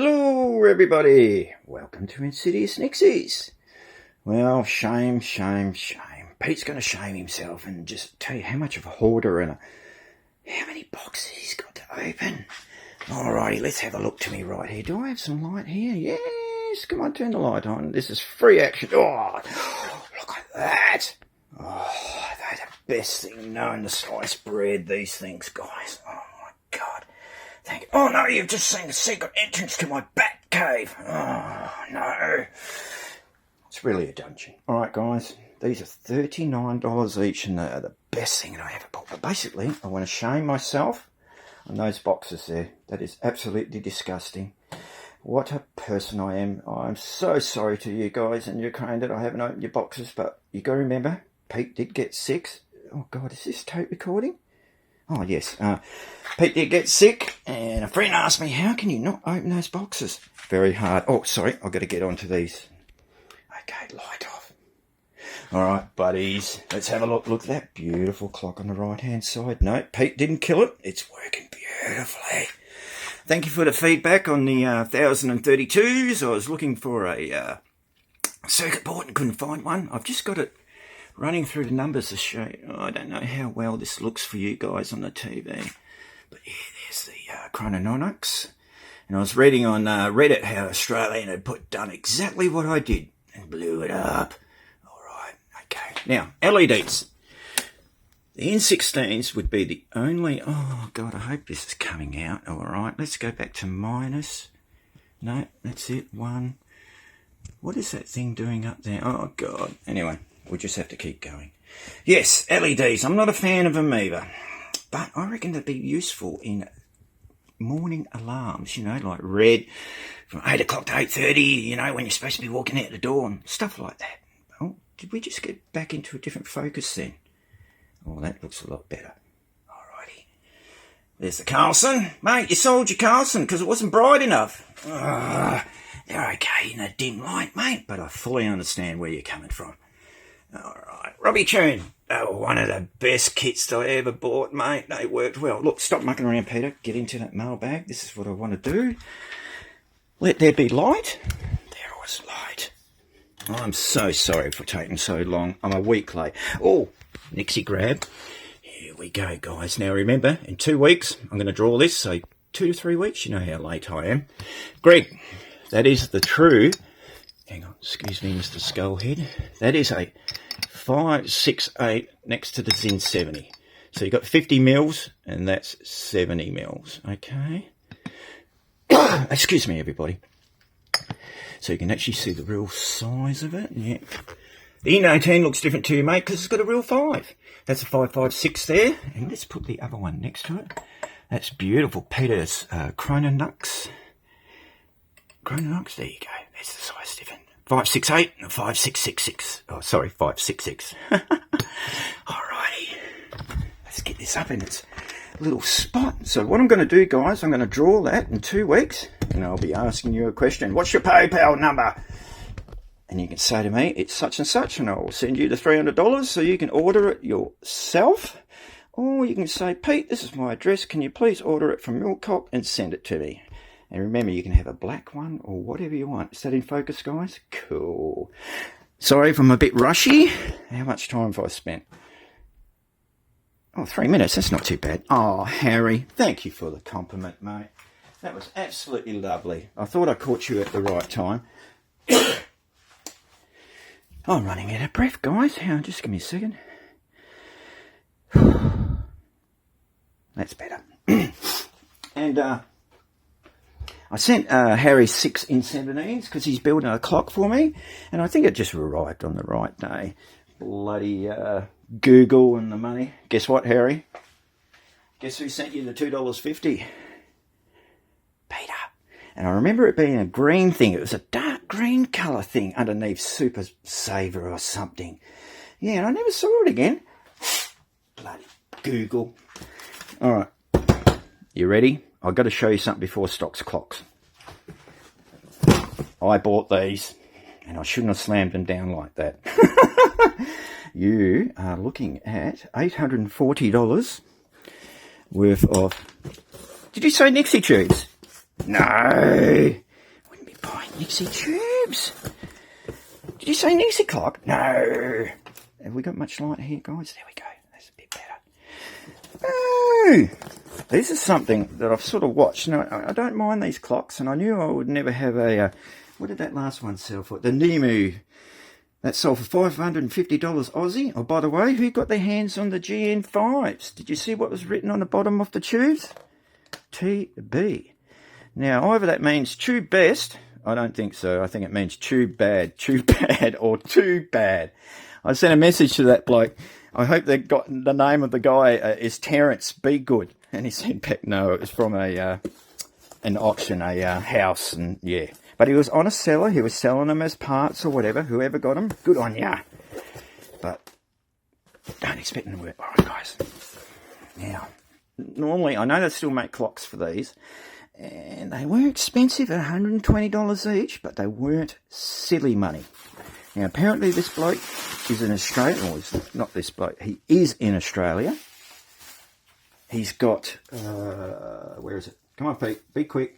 Hello everybody, welcome to Insidious Nixies. Well, shame. Pete's going to shame himself and just tell you how much of a hoarder and how many boxes he's got to open. Alrighty, let's have a look to me right here. Do I have some light here? Yes, come on, turn the light on. This is free action. Oh, look at that. Oh, they're the best thing known to slice bread, these things, guys. Oh my God. Oh no, you've just seen the secret entrance to my bat cave. Oh no. It's really a dungeon. Alright guys, these are $39 each and they're the best thing that I ever bought. But basically, I want to shame myself on those boxes there. That is absolutely disgusting. What a person I am. I'm so sorry to you guys in Ukraine that I haven't opened your boxes, but you got to remember, Pete did get sick. Oh God, is this tape recording? Oh, yes. Pete did get sick, and a friend asked me, how can you not open those boxes? Very hard. Oh, sorry, I've got to get onto these. Okay, light off. All right, buddies, let's have a look. Look at that beautiful clock on the right-hand side. No, Pete didn't kill it. It's working beautifully. Thank you for the feedback on the 1032s. I was looking for a circuit board and couldn't find one. I've just got it running through the numbers to show you. I don't know how well this looks for you guys on the TV. But yeah, there's the Chronononyx. And I was reading on Reddit how Australian had done exactly what I did and blew it up. All right, okay. Now, LEDs. The N16s would be the only... Oh, God, I hope this is coming out. All right, let's go back to minus. No, that's it. 1. What is that thing doing up there? Oh, God. Anyway. We'll just have to keep going. Yes, LEDs. I'm not a fan of them either. But I reckon they'd be useful in morning alarms, you know, like red from 8 o'clock to 8:30, you know, when you're supposed to be walking out the door and stuff like that. Oh, did we just get back into a different focus then? Oh, that looks a lot better. Alrighty. There's the Carlson. Mate, you sold your Carlson because it wasn't bright enough. They're okay in a dim light, mate, but I fully understand where you're coming from. Alright, Robbie Tune. They were one of the best kits that I ever bought, mate. They worked well. Look, stop mucking around, Peter. Get into that mailbag. This is what I want to do. Let there be light. There was light. I'm so sorry for taking so long. I'm a week late. Oh, Nixie grab. Here we go, guys. Now remember, in 2 weeks, I'm going to draw this. So 2 to 3 weeks, you know how late I am. Greg, that is the true... Hang on, excuse me, Mr. Skullhead. That is a 568 next to the Zin 70. So you've got 50 mils, and that's 70 mils. Okay. Excuse me, everybody. So you can actually see the real size of it. Yeah. The E19 looks different to you, mate, because it's got a real 5. That's a 556 there. And let's put the other one next to it. That's beautiful. Peter's Chrononux. Chrononux, there you go. That's the size different. 568 and 5666. Oh, sorry, 566. Alrighty. Let's get this up in its little spot. So what I'm going to do, guys, I'm going to draw that in 2 weeks. And I'll be asking you a question. What's your PayPal number? And you can say to me, it's such and such, and I will send you the $300 so you can order it yourself. Or you can say, Pete, this is my address. Can you please order it from Milcock and send it to me? And remember, you can have a black one or whatever you want. Is that in focus, guys? Cool. Sorry if I'm a bit rushy. How much time have I spent? Oh, 3 minutes. That's not too bad. Oh, Harry, thank you for the compliment, mate. That was absolutely lovely. I thought I caught you at the right time. I'm running out of breath, guys. Just give me a second. That's better. And, I sent Harry 6 N17s because he's building a clock for me. And I think it just arrived on the right day. Bloody Google and the money. Guess what, Harry? Guess who sent you the $2.50? Peter. And I remember it being a green thing. It was a dark green colour thing underneath Super Saver or something. Yeah, and I never saw it again. Bloody Google. All right. You ready? I've got to show you something before stocks clocks. I bought these, and I shouldn't have slammed them down like that. You are looking at $840 worth of... Did you say Nixie Tubes? No. Nixie tubes. Did you say Nixie clock? No. Have we got much light here, guys? There we go. That's a bit better. Oh, this is something that I've sort of watched. Now, I don't mind these clocks, and I knew I would never have a... what did that last one sell for? The Nemu. That sold for $550 Aussie. Oh, by the way, who got their hands on the GN5s? Did you see what was written on the bottom of the tubes? TB. Now, either that means tube best. I don't think so. I think it means tube bad, or too bad. I sent a message to that bloke. I hope they got the name of the guy is Terence Be Good. And he said back, no, it was from an auction, a house, and yeah. But he was on a seller. He was selling them as parts or whatever. Whoever got them, good on ya. But don't expect them to work. All right, guys. Now, normally, I know they still make clocks for these. And they were expensive at $120 each, but they weren't silly money. Now, apparently this bloke is in Australia. Or not this bloke. He is in Australia. He's got... where is it? Come on, Pete. Be quick.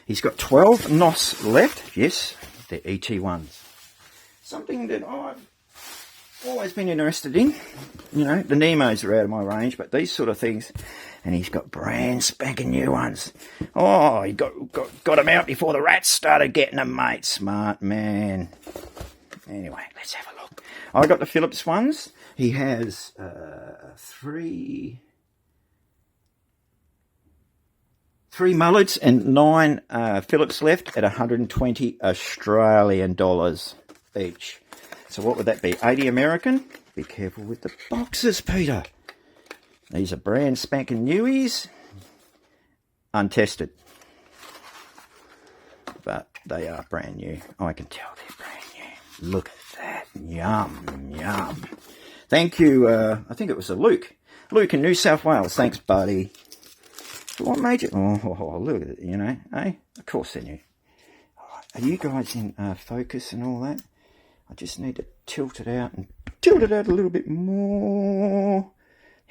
He's got 12 NOS left. Yes, they're ET1s. Something that I've always been interested in. You know, the Nemos are out of my range, but these sort of things. And he's got brand spanking new ones. Oh, he got them out before the rats started getting them, mate. Smart man. Anyway, let's have a look. I got the Philips ones. He has three mullets and 9 Philips left at 120 Australian dollars each. So what would that be? 80 American? Be careful with the boxes, Peter. These are brand spanking newies. Untested. But they are brand new. I can tell they're brand new. Look at that. Yum, yum. Thank you. I think it was a Luke. Luke in New South Wales. Thanks, buddy. What made you? Oh, look at it, you know. Eh? Of course they're new. Right. Are you guys in focus and all that? I just need to tilt it out a little bit more.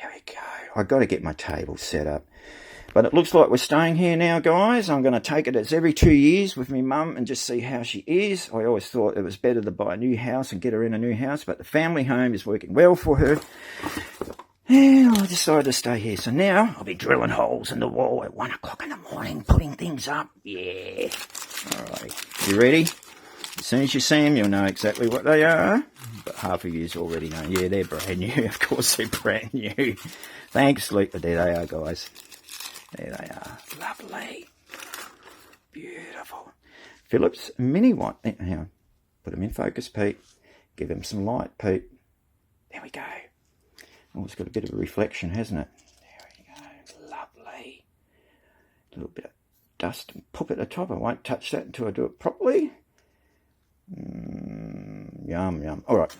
There we go. I've got to get my table set up. But it looks like we're staying here now, guys. I'm going to take it as every 2 years with my mum and just see how she is. I always thought it was better to buy a new house and get her in a new house, but the family home is working well for her. And I decided to stay here. So now I'll be drilling holes in the wall at 1 o'clock in the morning, putting things up. Yeah. All right. You ready? As soon as you see them, you'll know exactly what they are. But half of yous already know. Yeah, they're brand new. Of course they're brand new. Thanks, Luke. But there they are, guys. There they are. Lovely. Beautiful. Philips Mini One. Hang on. Put them in focus, Pete. Give them some light, Pete. There we go. Oh, it's got a bit of a reflection, hasn't it? There we go. Lovely. A little bit of dust and poop at the top. I won't touch that until I do it properly. Yum, yum. All right.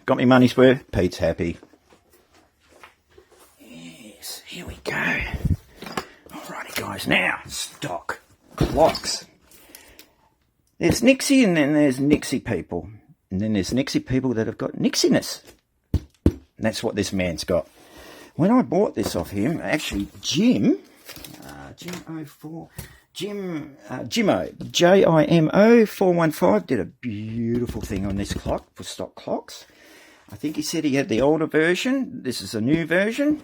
Got me money's worth. Pete's happy. Yes, here we go. Alrighty, guys. Now, stock clocks. There's Nixie and then there's Nixie people. And then there's Nixie people that have got Nixiness. And that's what this man's got. When I bought this off him, actually, Jimmo, Jimo 415 did a beautiful thing on this clock for stock clocks. I think he said he had the older version. This is a new version.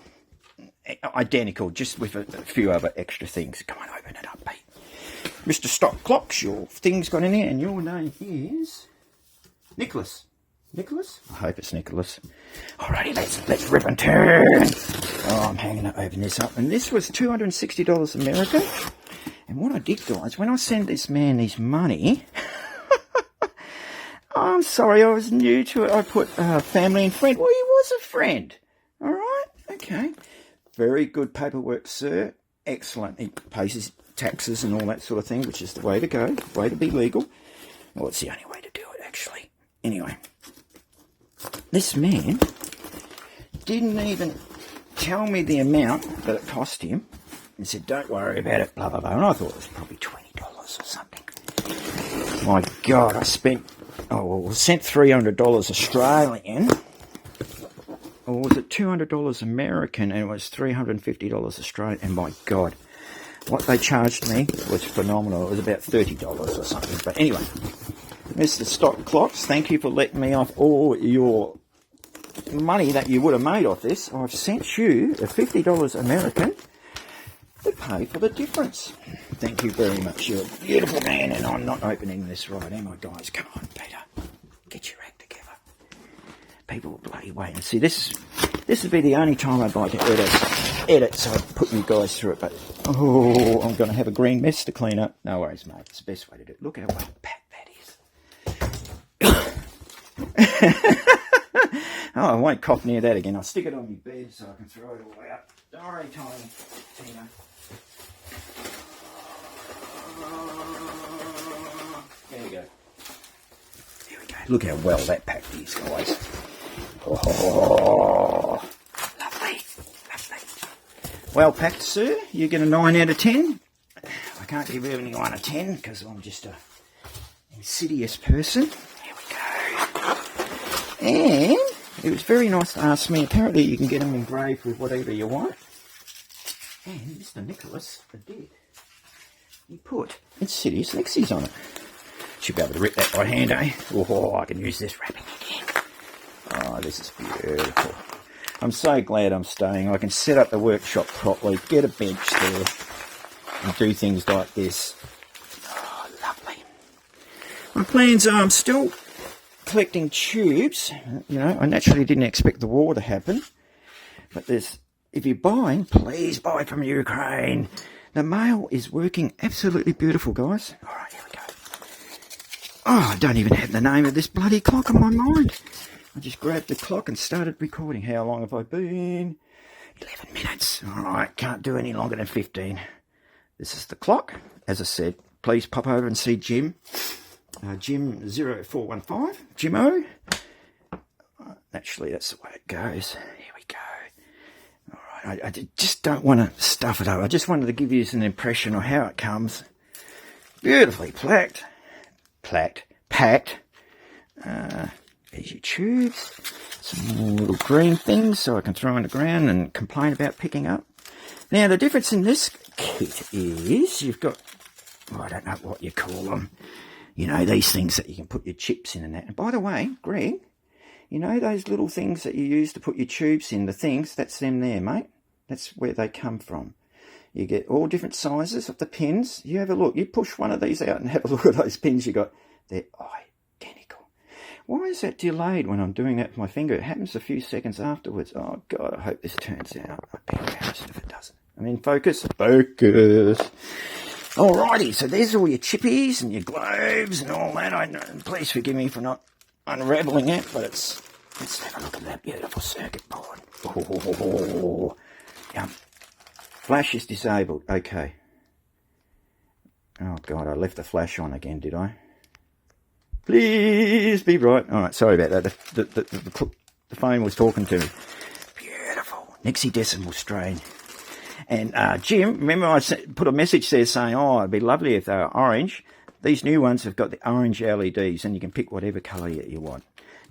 Identical, just with a few other extra things. Come on, open it up, Pete. Mr. Stock Clocks, your thing's got in there, and your name is Nicholas. Nicholas? I hope it's Nicholas. Alrighty, let's rip and turn. Oh, I'm hanging to open this up. And this was $260 American. And what I did, guys, when I sent this man his money, I'm sorry, I was new to it. I put family and friend. Well, he was a friend. All right, okay. Very good paperwork, sir. Excellent. He pays his taxes and all that sort of thing, which is the way to go, way to be legal. Well, it's the only way to do it, actually. Anyway, this man didn't even tell me the amount that it cost him and said, don't worry about it, blah, blah, blah. And I thought it was probably $20 or something. My God, I sent $300 Australian. Or was it $200 American and it was $350 Australian? And my God, what they charged me was phenomenal. It was about $30 or something. But anyway, Mr. Stock Clocks, thank you for letting me off all your money that you would have made off this. I've sent you a $50 American to pay for the difference. Thank you very much. You're a beautiful man, and I'm not opening this right, am I, guys? Come on, Peter. Get your act together. People will bloody wait and see. This would be the only time I'd like to edit, so I'd put you guys through it. But, oh, I'm going to have a green mess to clean up. No worries, mate. It's the best way to do it. Look how well packed that is. Oh, I won't cough near that again. I'll stick it on my bed so I can throw it all out. Sorry, Tina. There we go. There we go. Look how well that packed is, guys. Oh, lovely. Well packed, sir. You get a 9 out of 10. I can't give anyone a 10 because I'm just a insidious person. Here we go. And it was very nice to ask me. Apparently you can get them engraved with whatever you want. And Mr. Nicholas did. He put Insidious Nixies on it. Should be able to rip that by hand, eh? Oh, I can use this wrapping again. Oh, this is beautiful. I'm so glad I'm staying. I can set up the workshop properly, get a bench there, and do things like this. Oh, lovely. My plans are I'm still collecting tubes. You know, I naturally didn't expect the war to happen. But if you're buying, please buy from Ukraine. The mail is working absolutely beautiful, guys. All right, here we go. Oh, I don't even have the name of this bloody clock on my mind. I just grabbed the clock and started recording. How long have I been? 11 minutes. All right, can't do any longer than 15. This is the clock. As I said, please pop over and see Jim. Jim0415. Jimo. Actually, that's the way it goes. Here we go. All right, I just don't want to stuff it up. I just wanted to give you an impression of how it comes. Beautifully packed. There's your tubes. Some more little green things so I can throw on the ground and complain about picking up. Now, the difference in this kit is you've got, I don't know what you call them. You know, these things that you can put your chips in and that. And by the way, Greg, you know those little things that you use to put your tubes in, the things, that's them there, mate. That's where they come from. You get all different sizes of the pins. You have a look. You push one of these out and have a look at those pins you got. They're identical. Why is that delayed when I'm doing that with my finger? It happens a few seconds afterwards. Oh, God, I hope this turns out. I'd be embarrassed if it doesn't. I mean, focus. Alrighty, so there's all your chippies and your globes and all that. I know. Please forgive me for not unravelling it, but let's have a look at that beautiful circuit board. Oh, yeah. Flash is disabled. Okay. Oh, God, I left the flash on again, did I? Please be right. All right, sorry about that. The phone was talking to me. Beautiful. Nixie decimal strain. And Jim, remember I put a message there saying, oh, it'd be lovely if they were orange. These new ones have got the orange LEDs, and you can pick whatever colour you want.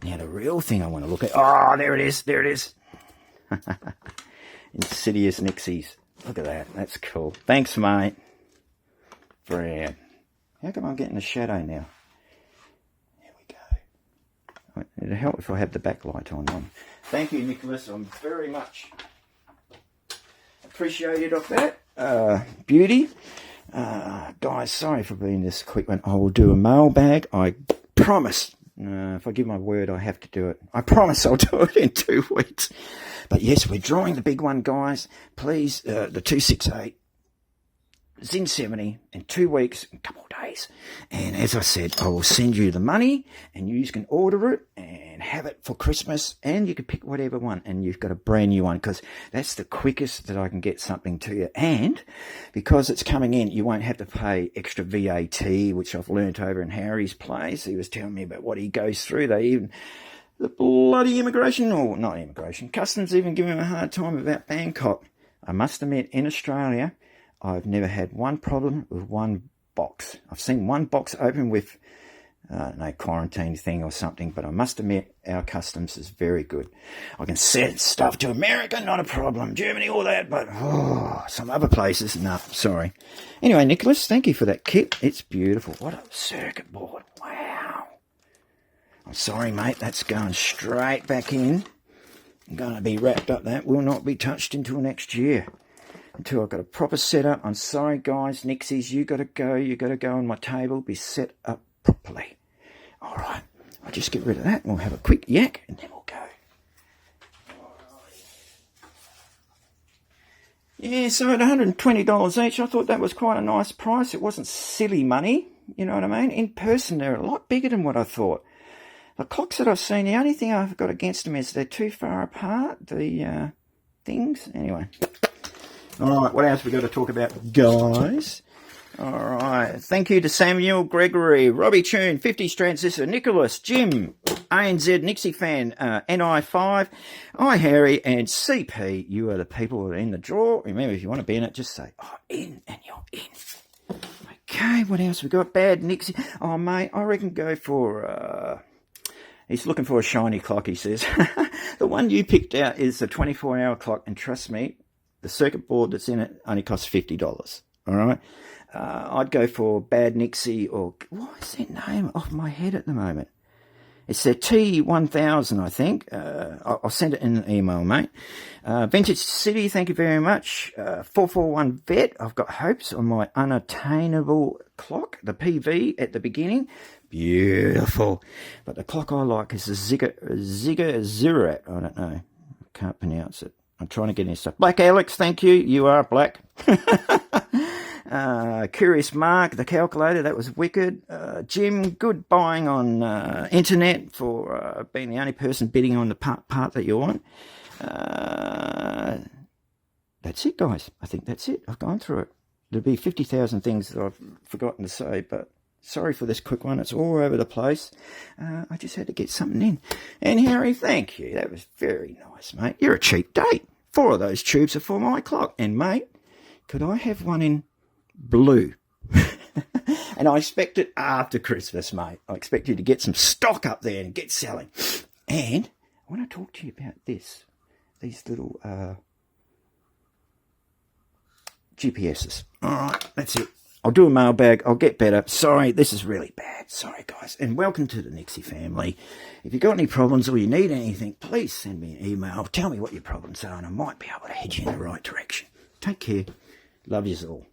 Now, the real thing I want to look at... Oh, there it is. There it is. Insidious Nixies. Look at that. That's cool. Thanks, mate. Brad. How come I'm getting the shadow now? There we go. It'll help if I have the backlight on. Thank you, Nicholas. I'm very much appreciated of that. Beauty. Guys, sorry for being this quick one. I will do a mailbag. I promise. If I give my word, I have to do it. I promise I'll do it in 2 weeks. But yes, we're drawing the big one, guys. Please, the 268 Zin 70 in 2 weeks, a couple of days. And as I said, I will send you the money, and you can order it and have it for Christmas, and you can pick whatever one, and you've got a brand new one, because that's the quickest that I can get something to you. And because it's coming in, you won't have to pay extra VAT, which I've learnt over in Harry's place. He was telling me about what he goes through. The bloody customs even give him a hard time about Bangkok. I must admit, in Australia, I've never had one problem with one box. I've seen one box open with no quarantine thing or something, but I must admit our customs is very good. I can send stuff to America, not a problem. Germany, all that, but some other places, no, sorry. Anyway, Nicholas, thank you for that kit. It's beautiful. What a circuit board. Wow. I'm sorry, mate. That's going straight back in. I'm going to be wrapped up. That will not be touched until next year. Until I've got a proper setup. I'm sorry, guys. Nixies, you got to go. You got to go on my table. Be set up properly. All right. I'll just get rid of that and we'll have a quick yak and then we'll go. Yeah, so at $120 each, I thought that was quite a nice price. It wasn't silly money. You know what I mean? In person, they're a lot bigger than what I thought. The clocks that I've seen, the only thing I've got against them is they're too far apart, the things. Anyway. All right, what else we got to talk about, guys? All right, thank you to Samuel, Gregory, Robbie Tune, 50s Transistor, Nicholas, Jim, ANZ, Nixie Fan, NI5, I Harry, and CP. You are the people that are in the draw. Remember, if you want to be in it, just say, I'm in, and you're in. Okay, what else we got? Bad Nixie. Oh, mate, I reckon go for... He's looking for a shiny clock, he says. The one you picked out is the 24-hour clock, and trust me, the circuit board that's in it only costs $50, all right? I'd go for Bad Nixie, or what is their name off my head at the moment? It's their T1000, I think. I'll send it in an email, mate. Vintage City, thank you very much. 441 Vet, I've got hopes on my unattainable clock, the PV at the beginning. Beautiful. But the clock I like is the Ziggurat. I don't know. I can't pronounce it. I'm trying to get in stuff. Black Alex, thank you. You are black. Curious Mark, the calculator, that was wicked. Jim, good buying on internet for being the only person bidding on the part that you want. That's it, guys. I think that's it. I've gone through it. There'll be 50,000 things that I've forgotten to say, but sorry for this quick one. It's all over the place. I just had to get something in. And Harry, thank you. That was very nice, mate. You're a cheap date. 4 of those tubes are for my clock. And, mate, could I have one in blue? And I expect it after Christmas, mate. I expect you to get some stock up there and get selling. And I want to talk to you about this. These little GPSs. All right, that's it. I'll do a mailbag. I'll get better. Sorry, this is really bad. Sorry, guys. And welcome to the Nixie family. If you've got any problems or you need anything, please send me an email. Tell me what your problems are and I might be able to head you in the right direction. Take care. Love yous all.